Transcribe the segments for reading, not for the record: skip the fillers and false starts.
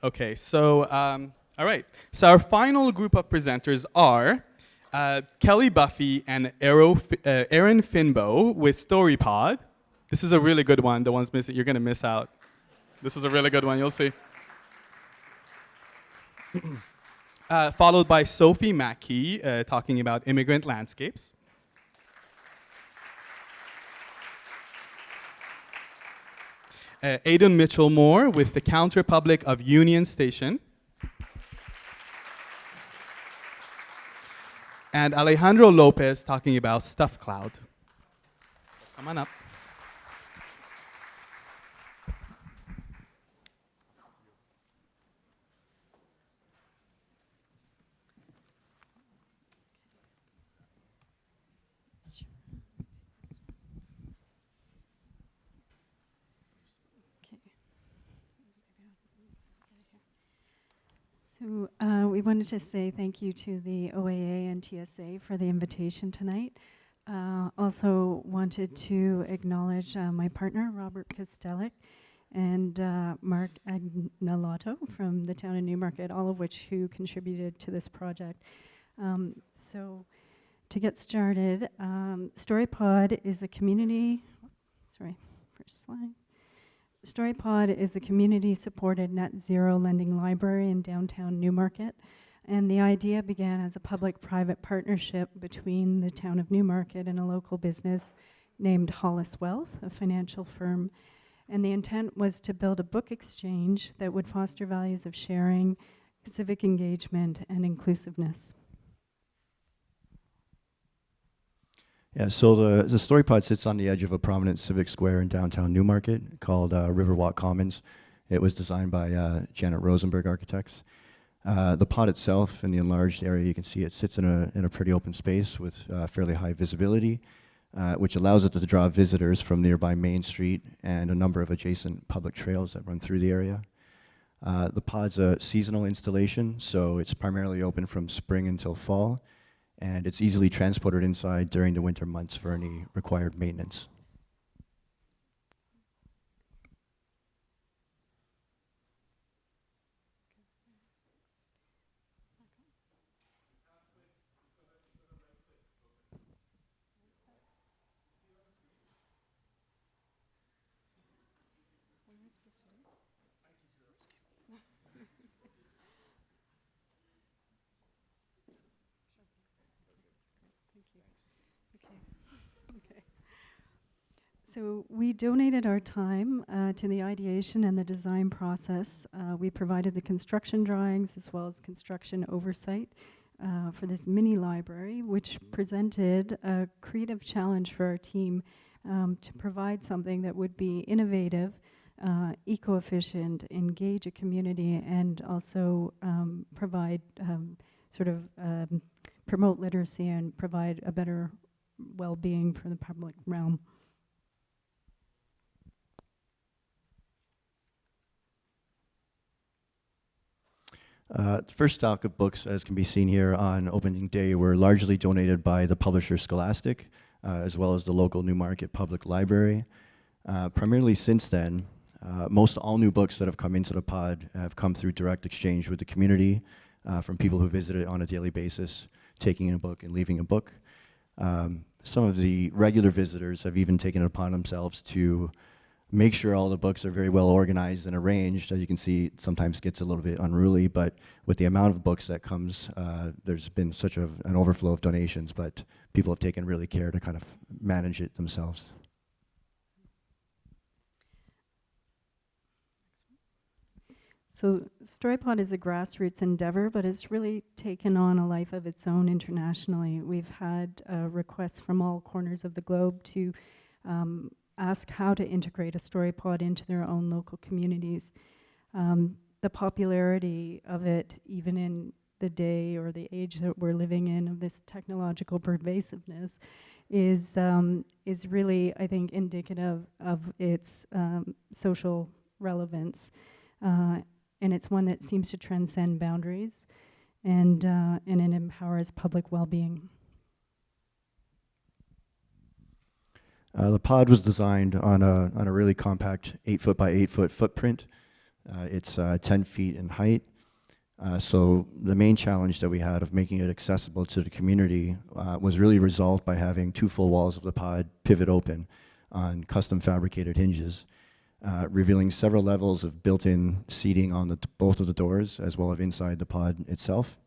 Okay, so, all right. So our final group of presenters are Kelly Buffy and Aaron Finbow with Storypod. This is a really good one. The ones missing, you're going to miss out. This is a really good one. You'll see. Followed by Sophie Mackey talking about immigrant landscapes. Aidan Mitchell-Moore with the Counterpublic of Union Station. And Alejandro Lopez talking about StuffCloud. Come on up. So we wanted to say thank you to the OAA and TSA for the invitation tonight. Also wanted to acknowledge my partner, Robert Kostelic, and Mark Agnalato from the town of Newmarket, all of which who contributed to this project. So to get started, Storypod is a community, first slide. Storypod is a community-supported net zero lending library in downtown Newmarket, and the idea began as a public-private partnership between the town of Newmarket and a local business named Hollis Wealth, a financial firm. And the intent was to build a book exchange that would foster values of sharing, civic engagement, and inclusiveness. Yeah, so the Storypod sits on the edge of a prominent civic square in downtown Newmarket called Riverwalk Commons. It was designed by Janet Rosenberg Architects. The pod itself, in the enlarged area, you can see it sits in a pretty open space with fairly high visibility, which allows it to draw visitors from nearby Main Street and a number of adjacent public trails that run through the area. The pod's a seasonal installation, so it's primarily open from spring until fall, and it's easily transported inside during the winter months for any required maintenance. So we donated our time to the ideation and the design process. We provided the construction drawings as well as construction oversight for this mini library, which presented a creative challenge for our team to provide something that would be innovative, eco-efficient, engage a community, and also provide promote literacy and provide a better well-being for the public realm. The first stock of books, as can be seen here on opening day, were largely donated by the publisher Scholastic, as well as the local Newmarket Public Library. Primarily since then, most all new books that have come into the pod have come through direct exchange with the community, from people who visit it on a daily basis, taking a book and leaving a book. Some of the regular visitors have even taken it upon themselves to make sure all the books are very well organized and arranged. As you can see, it sometimes gets a little bit unruly, but with the amount of books that comes, there's been such an overflow of donations, but people have taken really care to kind of manage it themselves. So Storypod is a grassroots endeavor, but it's really taken on a life of its own internationally. We've had requests from all corners of the globe to ask how to integrate a Storypod into their own local communities. The popularity of it, even in the day or the age that we're living in, of this technological pervasiveness, is really, I think, indicative of its social relevance. And it's one that seems to transcend boundaries, and it empowers public well-being. The pod was designed on a really compact 8-foot by 8-foot footprint. It's 10 feet in height. So the main challenge that we had of making it accessible to the community was really resolved by having 2 full walls of the pod pivot open on custom fabricated hinges, revealing several levels of built-in seating on both of the doors as well as inside the pod itself.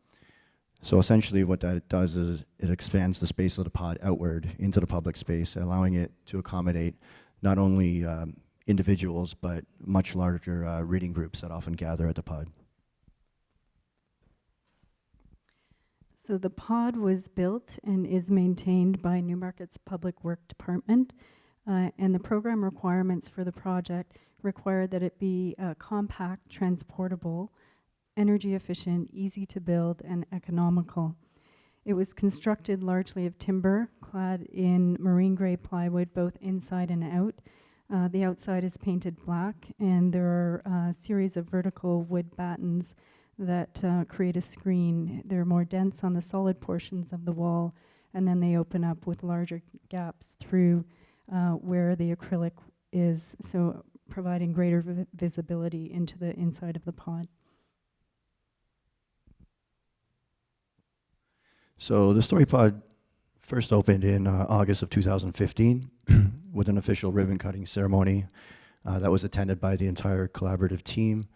So essentially what that does is it expands the space of the pod outward into the public space, allowing it to accommodate not only individuals but much larger reading groups that often gather at the pod. So the pod was built and is maintained by Newmarket's Public Work Department, and the program requirements for the project require that it be compact, transportable, energy efficient, easy to build, and economical. It was constructed largely of timber, clad in marine gray plywood, both inside and out. The outside is painted black, and there are a series of vertical wood battens that create a screen. They're more dense on the solid portions of the wall, and then they open up with larger gaps through where the acrylic is, so providing greater visibility into the inside of the pod. So the Storypod first opened in August of 2015 with an official ribbon cutting ceremony that was attended by the entire collaborative team,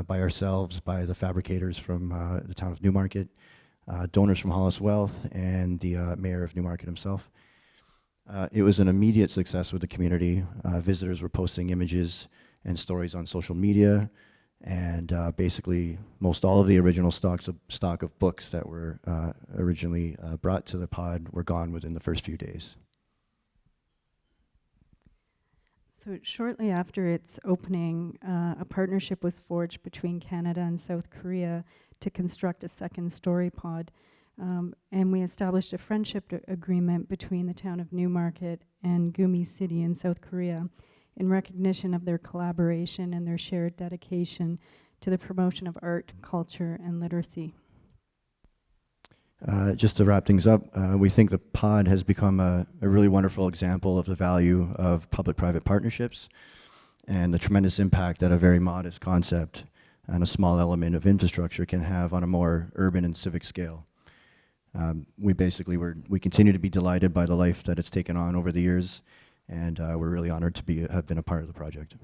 by ourselves, by the fabricators from the town of Newmarket, donors from Hollis Wealth, and the mayor of Newmarket himself. It was an immediate success with the community. Visitors were posting images and stories on social media, and basically most all of the original stock of books that were originally brought to the pod were gone within the first few days. So shortly after its opening, a partnership was forged between Canada and South Korea to construct a second Storypod. And we established a friendship agreement between the town of Newmarket and Gumi City in South Korea in recognition of their collaboration and their shared dedication to the promotion of art, culture, and literacy. Just to wrap things up, we think the pod has become a really wonderful example of the value of public-private partnerships and the tremendous impact that a very modest concept and a small element of infrastructure can have on a more urban and civic scale. We continue to be delighted by the life that it's taken on over the years, and we're really honored to have been a part of the project.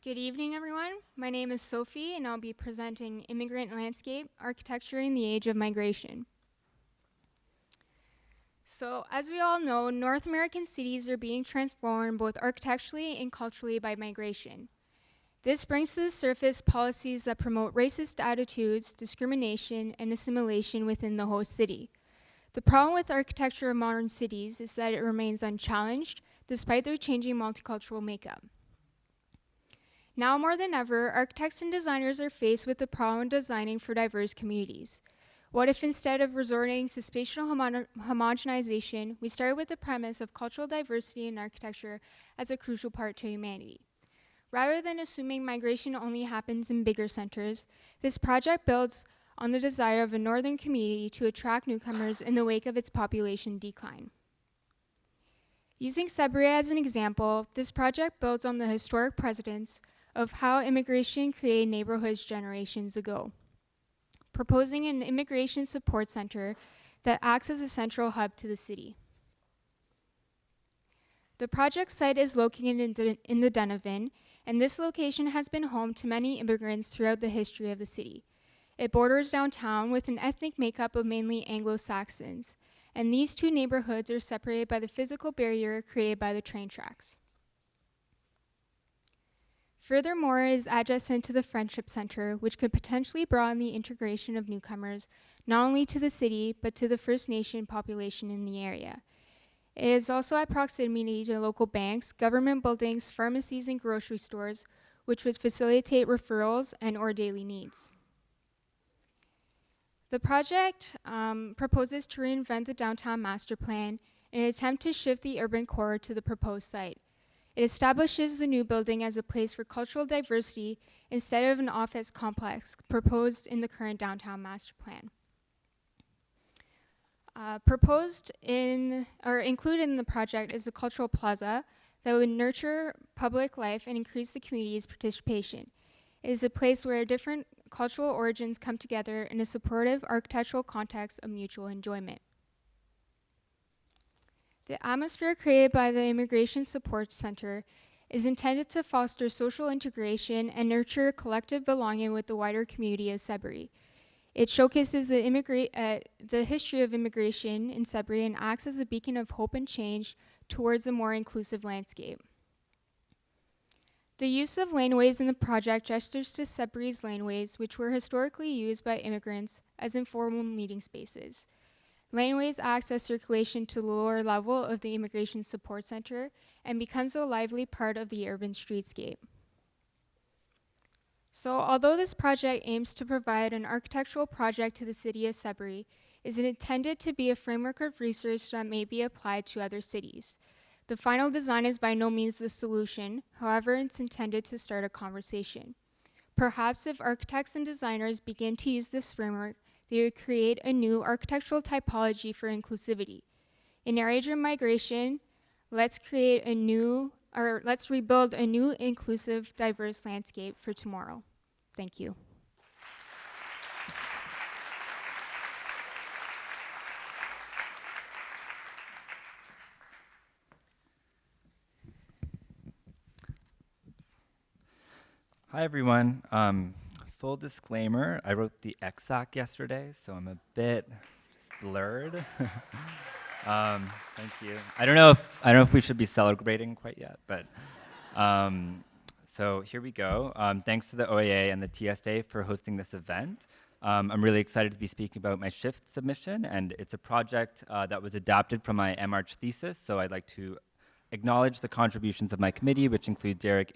Good evening, everyone. My name is Sophie, and I'll be presenting Immigrant Landscape, Architecture in the Age of Migration. So, as we all know, North American cities are being transformed both architecturally and culturally by migration. This brings to the surface policies that promote racist attitudes, discrimination, and assimilation within the host city. The problem with architecture of modern cities is that it remains unchallenged, despite their changing multicultural makeup. Now more than ever, architects and designers are faced with the problem of designing for diverse communities. What if instead of resorting to spatial homogenization, we started with the premise of cultural diversity in architecture as a crucial part to humanity? Rather than assuming migration only happens in bigger centers, this project builds on the desire of a northern community to attract newcomers in the wake of its population decline. Using Sudbury as an example, this project builds on the historic precedents of how immigration created neighborhoods generations ago, proposing an immigration support center that acts as a central hub to the city. The project site is located in the Donovan, and this location has been home to many immigrants throughout the history of the city. It borders downtown with an ethnic makeup of mainly Anglo-Saxons, and these two neighborhoods are separated by the physical barrier created by the train tracks. Furthermore, it is adjacent to the Friendship Center, which could potentially broaden the integration of newcomers, not only to the city, but to the First Nation population in the area. It is also at proximity to local banks, government buildings, pharmacies, and grocery stores, which would facilitate referrals and/or daily needs. The project proposes to reinvent the downtown master plan in an attempt to shift the urban core to the proposed site. It establishes the new building as a place for cultural diversity instead of an office complex proposed in the current downtown master plan. Included in the project is a cultural plaza that would nurture public life and increase the community's participation. It is a place where different cultural origins come together in a supportive architectural context of mutual enjoyment. The atmosphere created by the Immigration Support Center is intended to foster social integration and nurture collective belonging with the wider community of Sudbury. It showcases the history of immigration in Sudbury and acts as a beacon of hope and change towards a more inclusive landscape. The use of laneways in the project gestures to Sudbury's laneways, which were historically used by immigrants as informal meeting spaces. Laneways access circulation to the lower level of the Immigration Support Center and becomes a lively part of the urban streetscape. So although this project aims to provide an architectural project to the city of Sudbury, it is intended to be a framework of research that may be applied to other cities. The final design is by no means the solution, however, it's intended to start a conversation. Perhaps if architects and designers begin to use this framework, they would create a new architectural typology for inclusivity. In our age of migration, let's rebuild a new inclusive, diverse landscape for tomorrow. Thank you. Hi, everyone. Full disclaimer, I wrote the exec yesterday, so I'm a bit blurred. Thank you. I don't know if we should be celebrating quite yet, but so here we go. Thanks to the OAA and the TSA for hosting this event. I'm really excited to be speaking about my SHIFT submission, and it's a project that was adapted from my MArch thesis, so I'd like to acknowledge the contributions of my committee, which include Derek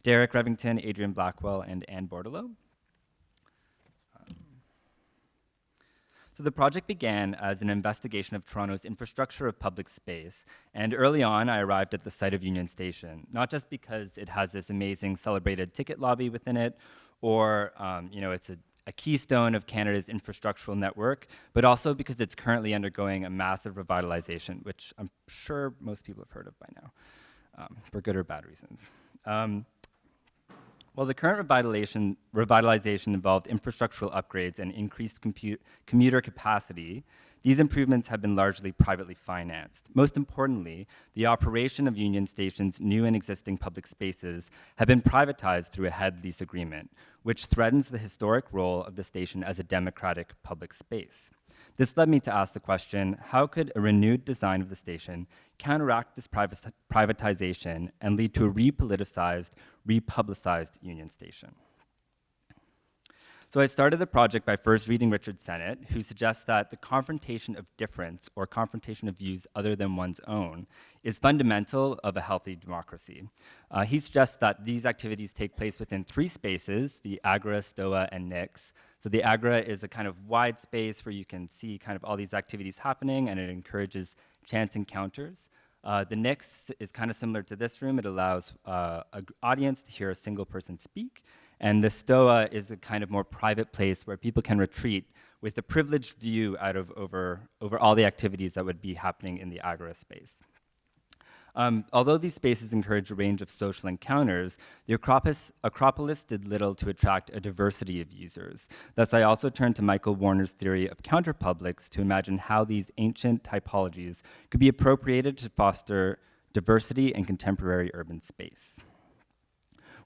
Revington, Adrian Blackwell, and Anne Bordelot. So the project began as an investigation of Toronto's infrastructure of public space, and early on I arrived at the site of Union Station, not just because it has this amazing celebrated ticket lobby within it, or it's a keystone of Canada's infrastructural network, but also because it's currently undergoing a massive revitalization, which I'm sure most people have heard of by now, for good or bad reasons. While the current revitalization involved infrastructural upgrades and increased commuter capacity, these improvements have been largely privately financed. Most importantly, the operation of Union Station's new and existing public spaces have been privatized through a head lease agreement, which threatens the historic role of the station as a democratic public space. This led me to ask the question, how could a renewed design of the station counteract this privatization and lead to a repoliticized, republicized Union Station? So I started the project by first reading Richard Sennett, who suggests that the confrontation of difference or confrontation of views other than one's own is fundamental of a healthy democracy. He suggests that these activities take place within three spaces, the Agora, Stoa, and Nix. So the Agora is a kind of wide space where you can see kind of all these activities happening, and it encourages chance encounters. The Nix is kind of similar to this room. It allows an audience to hear a single person speak. And the Stoa is a kind of more private place where people can retreat with a privileged view over all the activities that would be happening in the Agora space. Although these spaces encourage a range of social encounters, the Acropolis did little to attract a diversity of users. Thus, I also turned to Michael Warner's theory of counterpublics to imagine how these ancient typologies could be appropriated to foster diversity in contemporary urban space.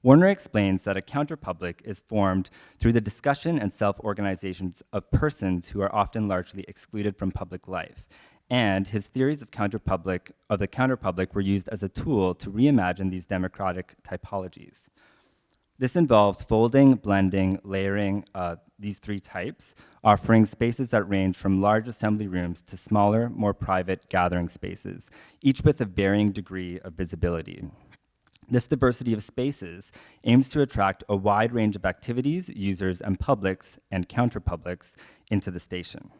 Warner explains that a counterpublic is formed through the discussion and self-organizations of persons who are often largely excluded from public life. And his theories of the counterpublic were used as a tool to reimagine these democratic typologies. This involves folding, blending, layering these three types, offering spaces that range from large assembly rooms to smaller, more private gathering spaces, each with a varying degree of visibility. This diversity of spaces aims to attract a wide range of activities, users, and publics and counterpublics into the station.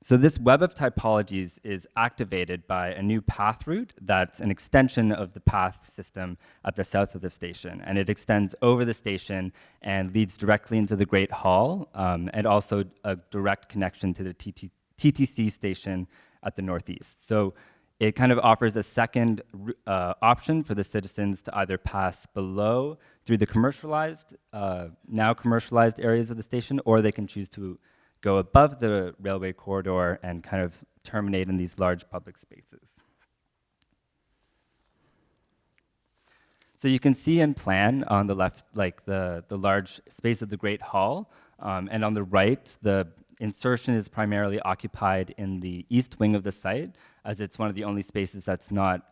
So this web of typologies is activated by a new path route that's an extension of the path system at the south of the station. And it extends over the station and leads directly into the Great Hall, and also a direct connection to the TTC station at the northeast. So it kind of offers a second option for the citizens to either pass below through the commercialized, now commercialized areas of the station, or they can choose to go above the railway corridor and kind of terminate in these large public spaces. So you can see in plan on the left, like the large space of the Great Hall, and on the right, the insertion is primarily occupied in the east wing of the site, as it's one of the only spaces that's not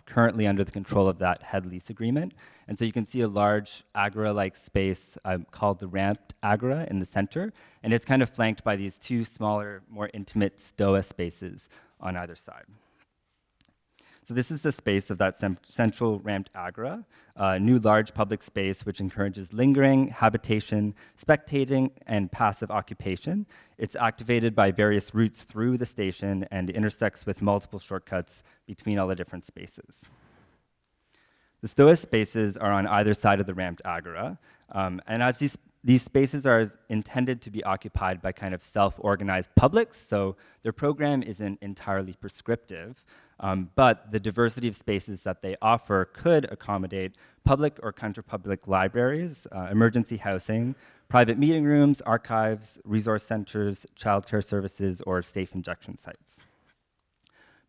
currently under the control of that head lease agreement. And so you can see a large agora-like space called the ramped agora in the center, and it's kind of flanked by these two smaller, more intimate stoa spaces on either side. So this is the space of that central ramped agora, a new large public space which encourages lingering, habitation, spectating, and passive occupation. It's activated by various routes through the station and intersects with multiple shortcuts between all the different spaces. The stoa spaces are on either side of the ramped agora, and as these spaces are intended to be occupied by kind of self-organized publics, so their program isn't entirely prescriptive, but the diversity of spaces that they offer could accommodate public or counterpublic libraries, emergency housing, private meeting rooms, archives, resource centers, childcare services, or safe injection sites.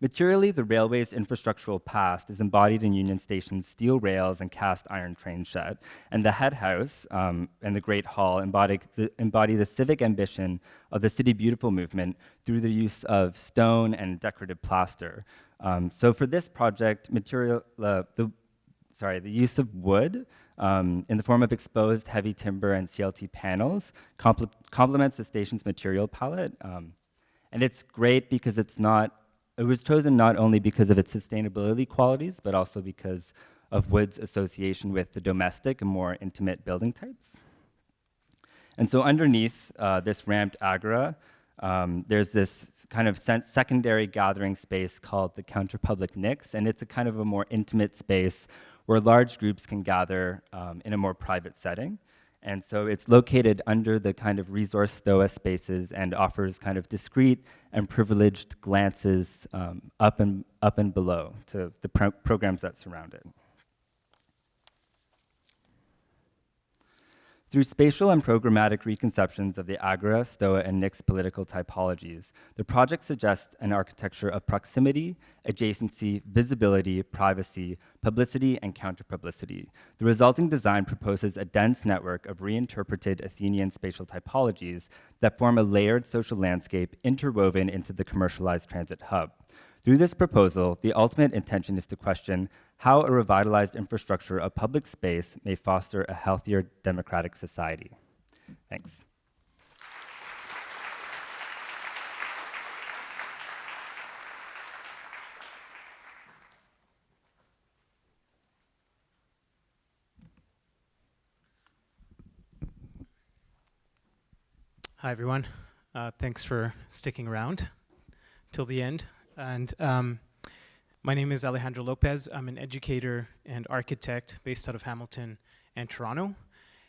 Materially, the railway's infrastructural past is embodied in Union Station's steel rails and cast iron train shed, and the head house and the Great Hall embody the civic ambition of the City Beautiful movement through the use of stone and decorative plaster. So for this project, the use of wood in the form of exposed heavy timber and CLT panels complements the station's material palette. And it's great because it was chosen not only because of its sustainability qualities, but also because of wood's association with the domestic and more intimate building types. And so underneath this ramped agora, there's this kind of secondary gathering space called the Counterpublic Nix, and it's a kind of a more intimate space where large groups can gather in a more private setting. And so it's located under the kind of resource stoa spaces and offers kind of discrete and privileged glances up and below to the programs that surround it. Through spatial and programmatic reconceptions of the agora, stoa, and nix political typologies, the project suggests an architecture of proximity, adjacency, visibility, privacy, publicity, and counterpublicity. The resulting design proposes a dense network of reinterpreted Athenian spatial typologies that form a layered social landscape interwoven into the commercialized transit hub. Through this proposal, the ultimate intention is to question how a revitalized infrastructure of public space may foster a healthier democratic society. Thanks. Hi, everyone. Thanks for sticking around till the end. And my name is Alejandro Lopez. I'm an educator and architect based out of Hamilton and Toronto.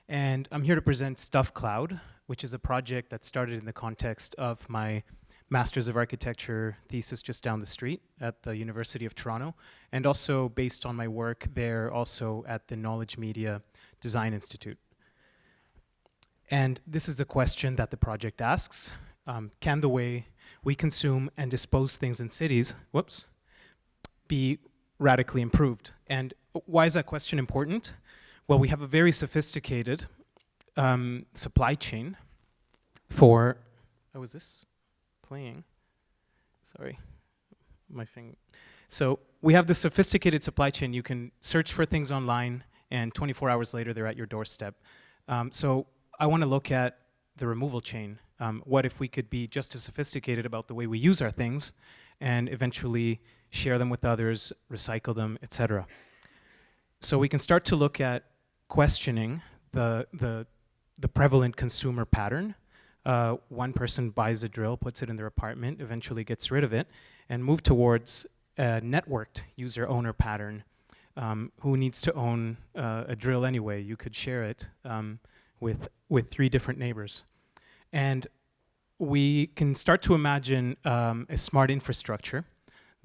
And I'm here to present StuffCloud, which is a project that started in the context of my Masters of Architecture thesis just down the street at the University of Toronto, and also based on my work there also at the Knowledge Media Design Institute. And this is a question that the project asks. Can the way we consume and dispose things in cities, be radically improved? And why is that question important? Well, we have a very sophisticated supply chain for, oh, is this playing? Sorry, my finger. So we have this sophisticated supply chain. You can search for things online and 24 hours later, they're at your doorstep. So I want to look at the removal chain. What if we could be just as sophisticated about the way we use our things and eventually share them with others, recycle them, etc. So we can start to look at questioning the prevalent consumer pattern. One person buys a drill, puts it in their apartment, eventually gets rid of it, and move towards a networked user-owner pattern. Who needs to own a drill anyway? You could share it with 3 different neighbors. And we can start to imagine a smart infrastructure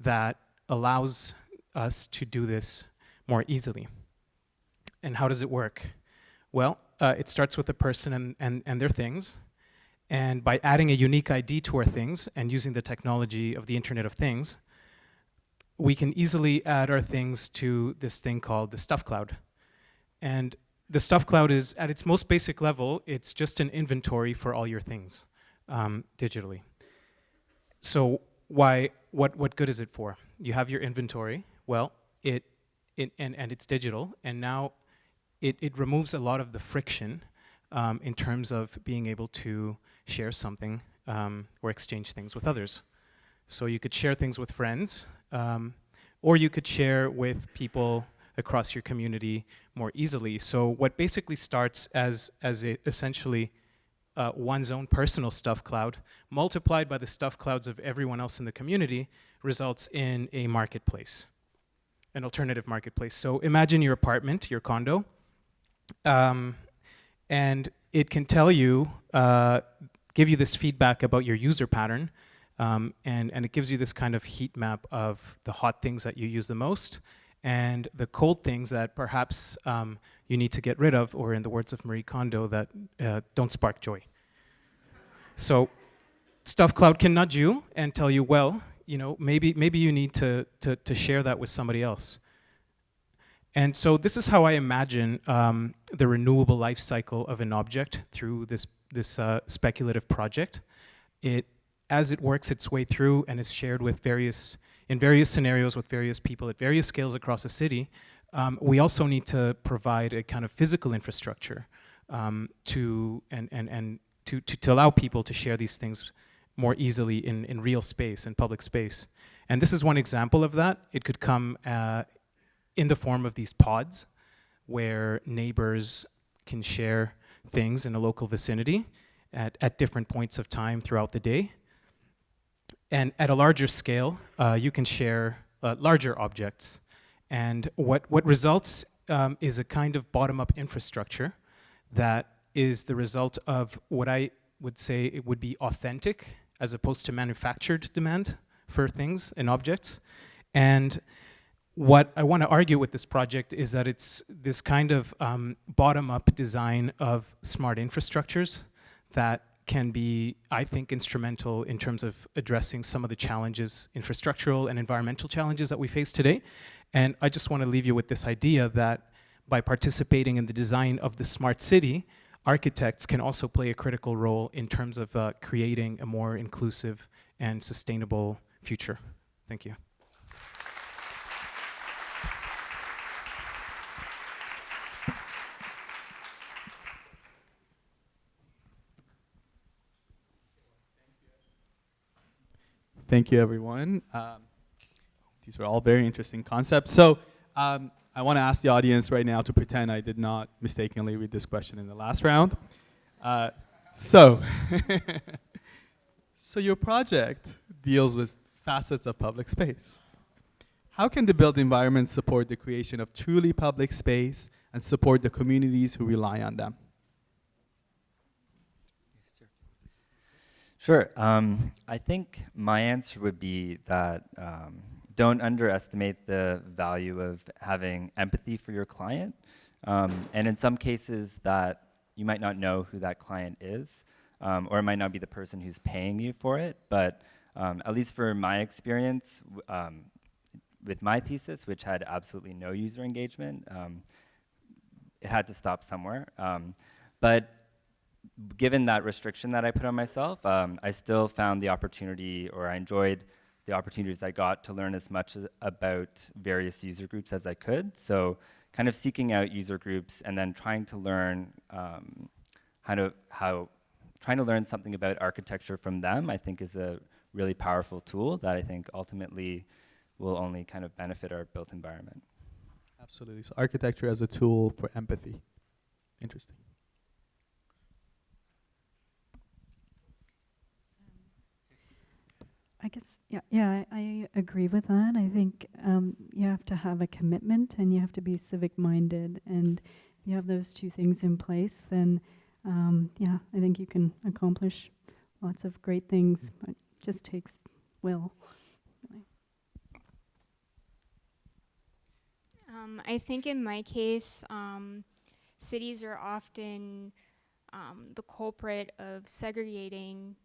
that allows us to do this more easily. And how does it work? Well, it starts with a person and their things. And by adding a unique ID to our things and using the technology of the Internet of Things, we can easily add our things to this thing called the StuffCloud. And the StuffCloud is, at its most basic level, it's just an inventory for all your things digitally. So what good is it for? You have your inventory. Well, and it's digital, and now it removes a lot of the friction in terms of being able to share something or exchange things with others. So you could share things with friends, or you could share with people across your community more easily. So what basically starts as essentially one's own personal StuffCloud, multiplied by the StuffClouds of everyone else in the community, results in a marketplace, an alternative marketplace. So imagine your apartment, your condo, and it can tell you, give you this feedback about your user pattern, and it gives you this kind of heat map of the hot things that you use the most and the cold things that perhaps you need to get rid of, or in the words of Marie Kondo, that don't spark joy. So StuffCloud can nudge you and tell you, well, maybe you need to share that with somebody else. And so this is how I imagine the renewable life cycle of an object through this speculative project. As it works its way through and is shared with in various scenarios with various people at various scales across a city, we also need to provide a kind of physical infrastructure to allow people to share these things more easily in real space, in public space. And this is one example of that. It could come in the form of these pods where neighbors can share things in a local vicinity at different points of time throughout the day. And at a larger scale, you can share larger objects. And what results is a kind of bottom-up infrastructure that is the result of what I would say it would be authentic as opposed to manufactured demand for things and objects. And what I want to argue with this project is that it's this kind of bottom-up design of smart infrastructures that can be, I think, instrumental in terms of addressing some of the challenges, infrastructural and environmental challenges that we face today. And I just want to leave you with this idea that by participating in the design of the smart city, architects can also play a critical role in terms of creating a more inclusive and sustainable future. Thank you. Thank you, everyone. These were all very interesting concepts. So I want to ask the audience right now to pretend I did not mistakenly read this question in the last round. So your project deals with facets of public space. How can the built environment support the creation of truly public space and support the communities who rely on them? Sure. I think my answer would be that don't underestimate the value of having empathy for your client. And in some cases that you might not know who that client is, or it might not be the person who's paying you for it. But at least for my experience with my thesis, which had absolutely no user engagement, it had to stop somewhere. But given that restriction that I put on myself, I still found the opportunity, or I enjoyed the opportunities I got to learn as much about various user groups as I could. So kind of seeking out user groups and then trying to learn trying to learn something about architecture from them, I think is a really powerful tool that I think ultimately will only kind of benefit our built environment. Absolutely. So architecture as a tool for empathy. Interesting. I guess, yeah, I agree with that. I think you have to have a commitment and you have to be civic-minded. And if you have those two things in place, then, yeah, I think you can accomplish lots of great things, but it just takes will. Really. I think in my case, cities are often the culprit of segregating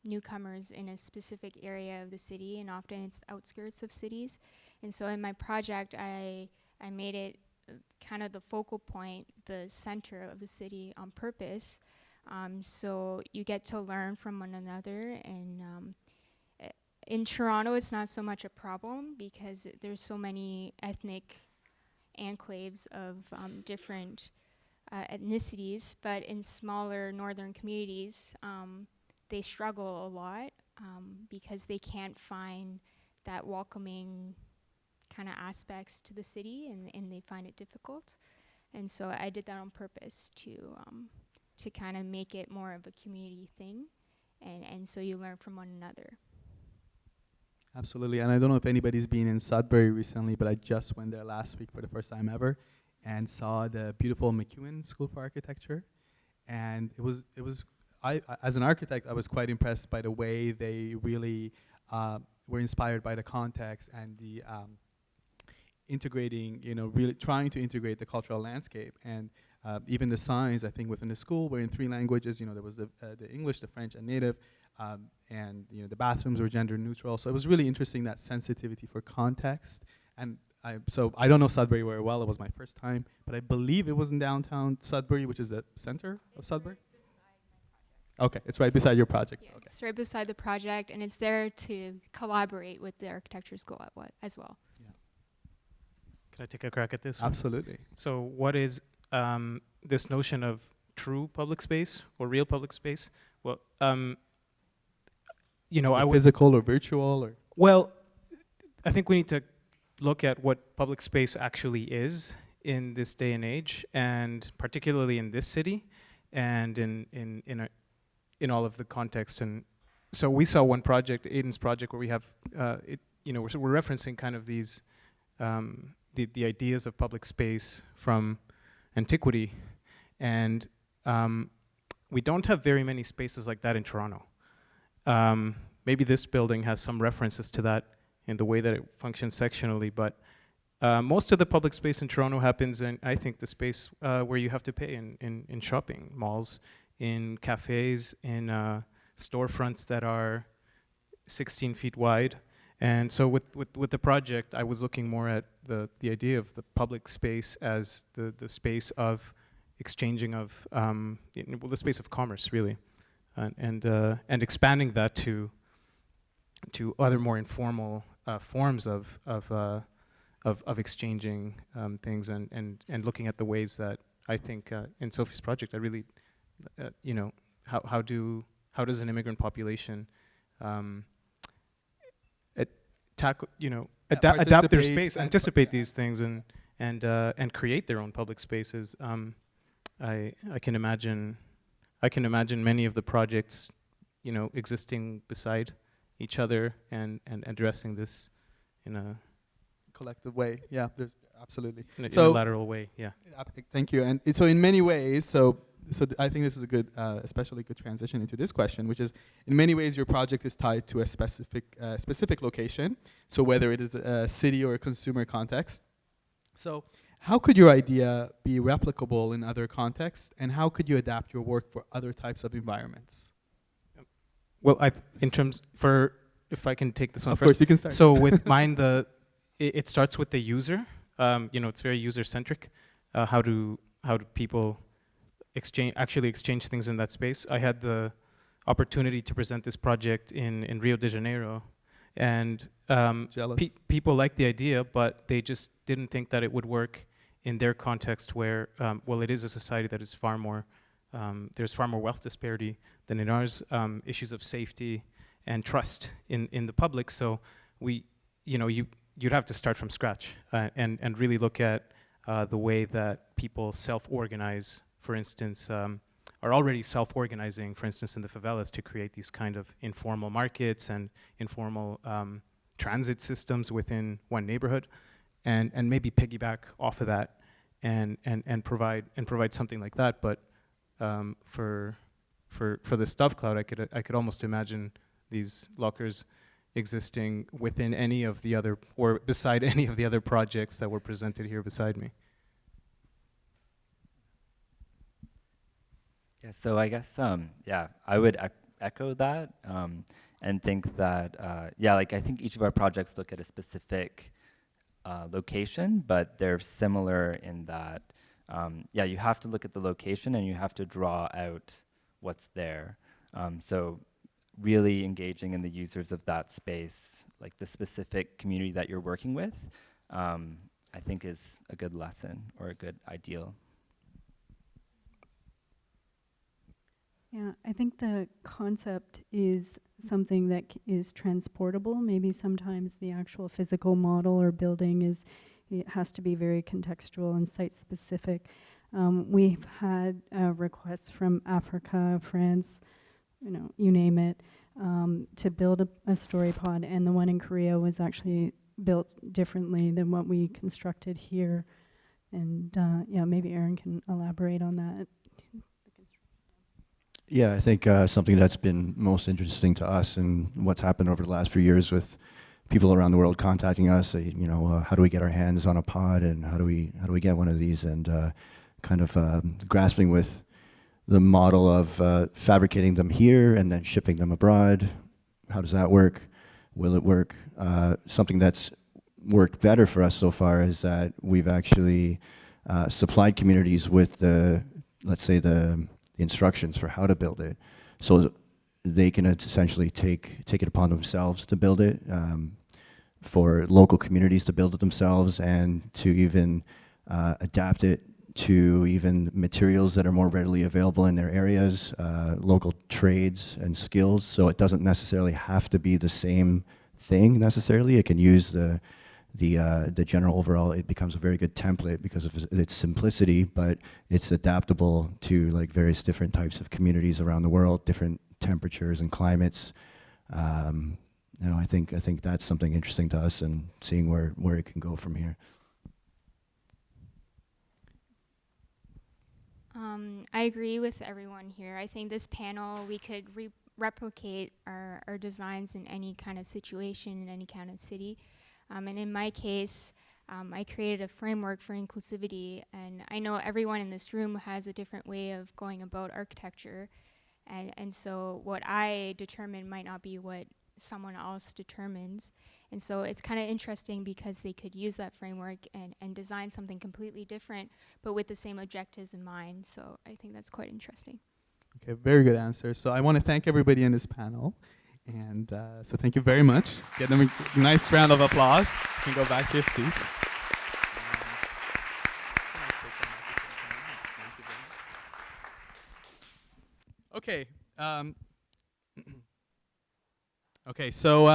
newcomers in a specific area of the city, and often it's outskirts of cities. And so in my project, I made it kind of the focal point, the center of the city on purpose. So you get to learn from one another. And in Toronto, it's not so much a problem because there's so many ethnic enclaves of different ethnicities, but in smaller northern communities, they struggle a lot because they can't find that welcoming kind of aspects to the city, and they find it difficult. And so I did that on purpose to kind of make it more of a community thing, and so you learn from one another. Absolutely. And I don't know if anybody's been in Sudbury recently, but I just went there last week for the first time ever and saw the beautiful MacEwan School for Architecture. And it was I as an architect, I was quite impressed by the way they really were inspired by the context and the integrating, really trying to integrate the cultural landscape. And even the signs, I think, within the school were in 3 languages. There was the English, the French, and Native. And the bathrooms were gender neutral. So it was really interesting, that sensitivity for context. And so I don't know Sudbury very well. It was my first time, but I believe it was in downtown Sudbury, which is the center of Sudbury. Okay, it's right beside your project. Yeah, Okay. it's right beside the project, and it's there to collaborate with the architecture school as well. Yeah. Can I take a crack at this one? Absolutely. So what is this notion of true public space or real public space? Well, Is it physical or virtual or? Well, I think we need to look at what public space actually is in this day and age, and particularly in this city, and in all of the context. And so we saw one project, Aiden's project, where we have we're referencing kind of these the ideas of public space from antiquity, and we don't have very many spaces like that in Toronto. Maybe this building has some references to that in the way that it functions sectionally, but most of the public space in Toronto happens in, I think, the space where you have to pay in shopping malls, in cafes, in storefronts that are 16 feet wide. And so with the project, I was looking more at the idea of the public space as the space of exchanging of, the space of commerce, really. And expanding that to other more informal forms of exchanging things, and looking at the ways that I think in Sophie's project, I really, how does an immigrant population adapt their space, anticipate these things, and create their own public spaces. I can imagine many of the projects, existing beside each other and addressing this in a Collective way. Yeah, there's absolutely. in a lateral way. Yeah. Thank you. And so in many ways, I think this is a good, especially good transition into this question, which is, in many ways, your project is tied to a specific location. So whether it is a city or a consumer context. So how could your idea be replicable in other contexts, and how could you adapt your work for other types of environments? Well, if I can take this one Of first. course, you can start. So with mine, it starts with the user. It's very user-centric. How do people actually exchange things in that space? I had the opportunity to present this project in Rio de Janeiro, and people liked the idea, but they just didn't think that it would work in their context, where it is a society that is far more there's far more wealth disparity than in ours. Issues of safety and trust in the public. So we you'd have to start from scratch and really look at the way that people self-organize, for instance, are already self-organizing, for instance, in the favelas to create these kind of informal markets and informal transit systems within one neighborhood, and maybe piggyback off of that and provide something like that. But for the StuffCloud, I could almost imagine these lockers existing within any of the other, or beside any of the other projects that were presented here beside me. Yeah, so I guess, yeah, I would echo that and think that, yeah, like I think each of our projects look at a specific location, but they're similar in that, yeah, you have to look at the location and you have to draw out what's there. So really engaging in the users of that space, like the specific community that you're working with, I think is a good lesson or a good ideal. Yeah, I think the concept is something that is transportable. Maybe sometimes the actual physical model or building it has to be very contextual and site specific. We've had requests from Africa, France, you name it, to build a Storypod, and the one in Korea was actually built differently than what we constructed here. And yeah, maybe Aaron can elaborate on that. Yeah, I think something that's been most interesting to us and what's happened over the last few years with people around the world contacting us, how do we get our hands on a pod and how do we get one of these, and kind of grasping with the model of fabricating them here and then shipping them abroad. How does that work? Will it work? Something that's worked better for us so far is that we've actually supplied communities with let's say the instructions for how to build it, so they can essentially take it upon themselves to build it, for local communities to build it themselves, and to even adapt it to even materials that are more readily available in their areas, local trades and skills. So it doesn't necessarily have to be the same thing necessarily. It can use the general overall. It becomes a very good template because of its simplicity, but it's adaptable to like various different types of communities around the world, different temperatures and climates. I think that's something interesting to us, and seeing where it can go from here. I agree with everyone here. I think this panel, we could replicate our designs in any kind of situation, in any kind of city. And in my case, I created a framework for inclusivity, and I know everyone in this room has a different way of going about architecture, and so what I determine might not be what someone else determines. And so it's kind of interesting because they could use that framework and design something completely different, but with the same objectives in mind. So I think that's quite interesting. Okay, very good answer. So I want to thank everybody in this panel. And so thank you very much. Get them a nice round of applause. You can go back to your seats. Okay. Okay, so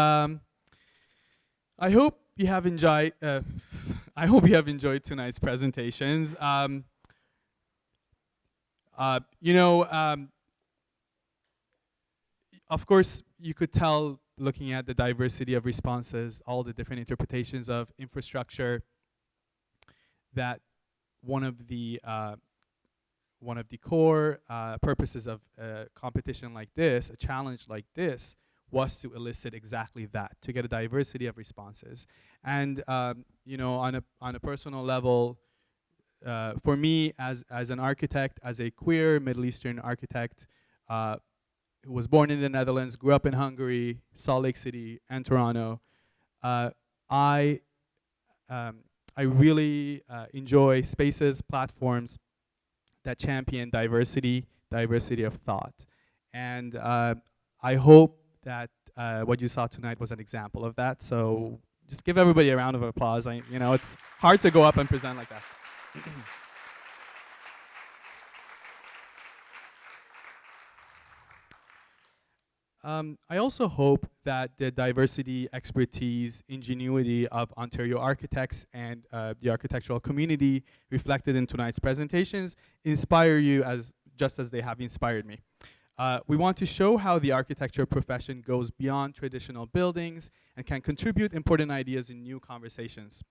I hope you have enjoyed. I hope you have enjoyed tonight's presentations. Of course, you could tell looking at the diversity of responses, all the different interpretations of infrastructure, that one of the core purposes of a competition like this, a challenge like this, was to elicit exactly that, to get a diversity of responses. And on a personal level, for me as an architect, as a queer Middle Eastern architect, who was born in the Netherlands, grew up in Hungary, Salt Lake City, and Toronto, I really enjoy spaces, platforms that champion diversity of thought. And I hope that what you saw tonight was an example of that. So just give everybody a round of applause. It's hard to go up and present like that. I also hope that the diversity, expertise, ingenuity of Ontario architects and the architectural community reflected in tonight's presentations inspire you just as they have inspired me. We want to show how the architecture profession goes beyond traditional buildings and can contribute important ideas in new conversations.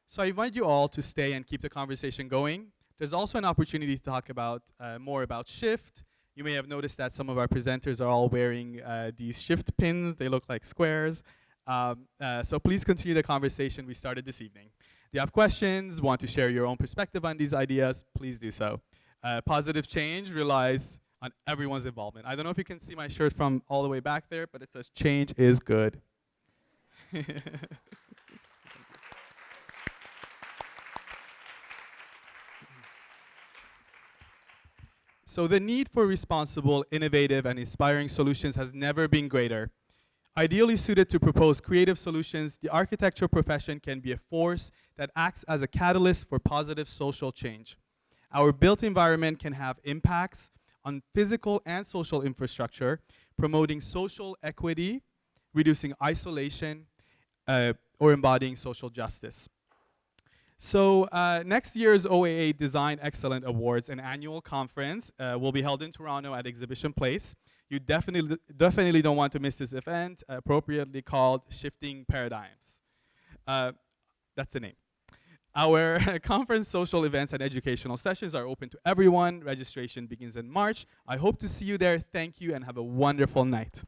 So I invite you all to stay and keep the conversation going. There's also an opportunity to talk about more about SHIFT. You may have noticed that some of our presenters are all wearing these SHIFT pins. They look like squares. So please continue the conversation we started this evening. If you have questions, want to share your own perspective on these ideas, please do so. Positive change relies on everyone's involvement. I don't know if you can see my shirt from all the way back there, but it says change is good. So the need for responsible, innovative, and inspiring solutions has never been greater. Ideally suited to propose creative solutions, the architecture profession can be a force that acts as a catalyst for positive social change. Our built environment can have impacts on physical and social infrastructure, promoting social equity, reducing isolation, or embodying social justice. So next year's OAA Design Excellent Awards, an annual conference, will be held in Toronto at Exhibition Place. You definitely don't want to miss this event, appropriately called Shifting Paradigms. That's the name. Our conference social events and educational sessions are open to everyone. Registration begins in March. I hope to see you there. Thank you and have a wonderful night.